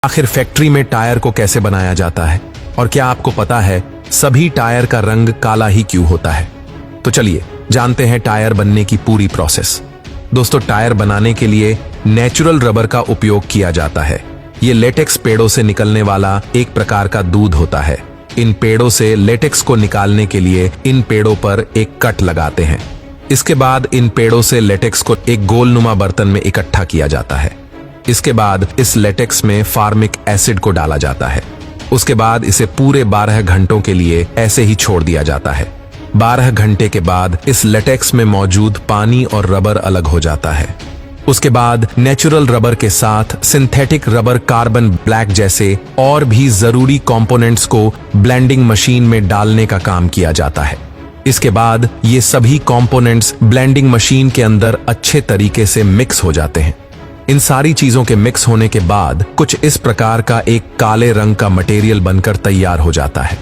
आखिर फैक्ट्री में टायर को कैसे बनाया जाता है और क्या आपको पता है सभी टायर का रंग काला ही क्यों होता है? तो चलिए जानते हैं टायर बनने की पूरी प्रोसेस। दोस्तों, टायर बनाने के लिए नेचुरल रबर का उपयोग किया जाता है। ये लेटेक्स पेड़ों से निकलने वाला एक प्रकार का दूध होता है। इन पेड़ों से लेटेक्स को निकालने के लिए इन पेड़ों पर एक कट लगाते हैं। इसके बाद इन पेड़ों से लेटेक्स को एक गोलनुमा बर्तन में इकट्ठा किया जाता है। इसके बाद इस लेटेक्स में फार्मिक एसिड को डाला जाता है। उसके बाद इसे पूरे 12 घंटों के लिए ऐसे ही छोड़ दिया जाता है। 12 घंटे के बाद इस लेटेक्स में मौजूद पानी और रबर अलग हो जाता है। उसके बाद नेचुरल रबर के साथ सिंथेटिक रबर, कार्बन ब्लैक जैसे और भी जरूरी कंपोनेंट्स को ब्लेंडिंग मशीन में डालने का काम किया जाता है। इसके बाद ये सभी कंपोनेंट्स ब्लेंडिंग मशीन के अंदर अच्छे तरीके से मिक्स हो जाते हैं। इन सारी चीजों के मिक्स होने के बाद कुछ इस प्रकार का एक काले रंग का मटेरियल बनकर तैयार हो जाता है।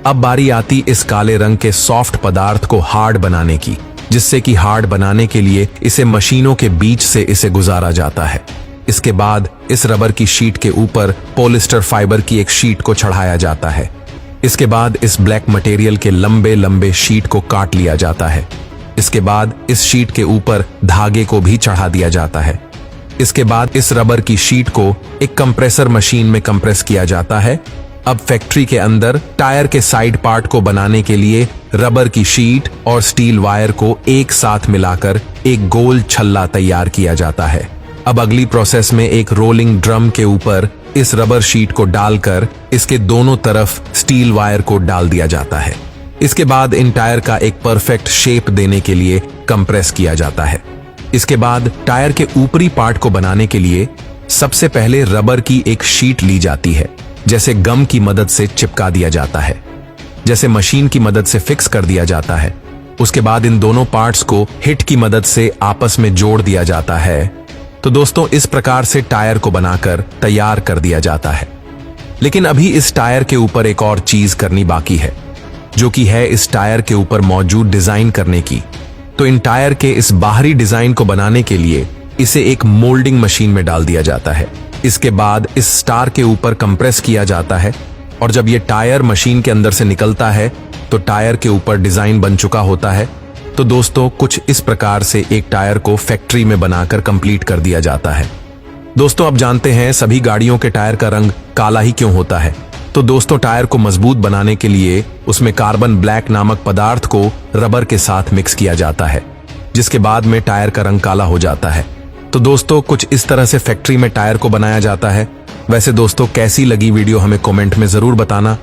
अब बारी आती इस काले रंग के सॉफ्ट पदार्थ को हार्ड बनाने की, जिससे कि हार्ड बनाने के लिए इसे मशीनों के बीच से इसे गुजारा जाता है। इसके बाद इस रबर की शीट के ऊपर पॉलिस्टर फाइबर की एक शीट को चढ़ाया जाता है। इसके बाद इस ब्लैक मटेरियल के लंबे लंबे शीट को काट लिया जाता है। इसके बाद इस शीट के ऊपर धागे को भी चढ़ा दिया जाता है। इसके बाद इस रबर की शीट को एक कंप्रेसर मशीन में कंप्रेस किया जाता है। अब फैक्ट्री के अंदर टायर के साइड पार्ट को बनाने के लिए रबर की शीट और स्टील वायर को एक साथ मिलाकर एक गोल छल्ला तैयार किया जाता है। अब अगली प्रोसेस में एक रोलिंग ड्रम के ऊपर इस रबर शीट को डालकर इसके दोनों तरफ स्टील वायर को डाल दिया जाता है। इसके बाद इन टायर का एक परफेक्ट शेप देने के लिए कंप्रेस किया जाता है। इसके बाद टायर के ऊपरी पार्ट को बनाने के लिए सबसे पहले रबर की एक शीट ली जाती है, जैसे गम की मदद से चिपका दिया जाता है, जैसे मशीन की मदद से फिक्स कर दिया जाता है। उसके बाद इन दोनों पार्ट्स को हिट की मदद से आपस में जोड़ दिया जाता है। तो दोस्तों, इस प्रकार से टायर को बनाकर तैयार कर दिया जाता है। लेकिन अभी इस टायर के ऊपर एक और चीज करनी बाकी है, जो कि है इस टायर के ऊपर मौजूद डिजाइन करने की। तो इन टायर के इस बाहरी डिजाइन को बनाने के लिए इसे एक मोल्डिंग मशीन में डाल दिया जाता है। इसके बाद इस स्टार के ऊपर कंप्रेस किया जाता है और जब ये टायर मशीन के अंदर से निकलता है तो टायर के ऊपर डिजाइन बन चुका होता है। तो दोस्तों, कुछ इस प्रकार से एक टायर को फैक्ट्री में बनाकर कंप्लीट कर दिया जाता है। दोस्तों, अब जानते हैं सभी गाड़ियों के टायर का रंग काला ही क्यों होता है। तो दोस्तों, टायर को मजबूत बनाने के लिए उसमें कार्बन ब्लैक नामक पदार्थ को रबर के साथ मिक्स किया जाता है, जिसके बाद में टायर का रंग काला हो जाता है। तो दोस्तों, कुछ इस तरह से फैक्ट्री में टायर को बनाया जाता है। वैसे दोस्तों, कैसी लगी वीडियो हमें कमेंट में जरूर बताना।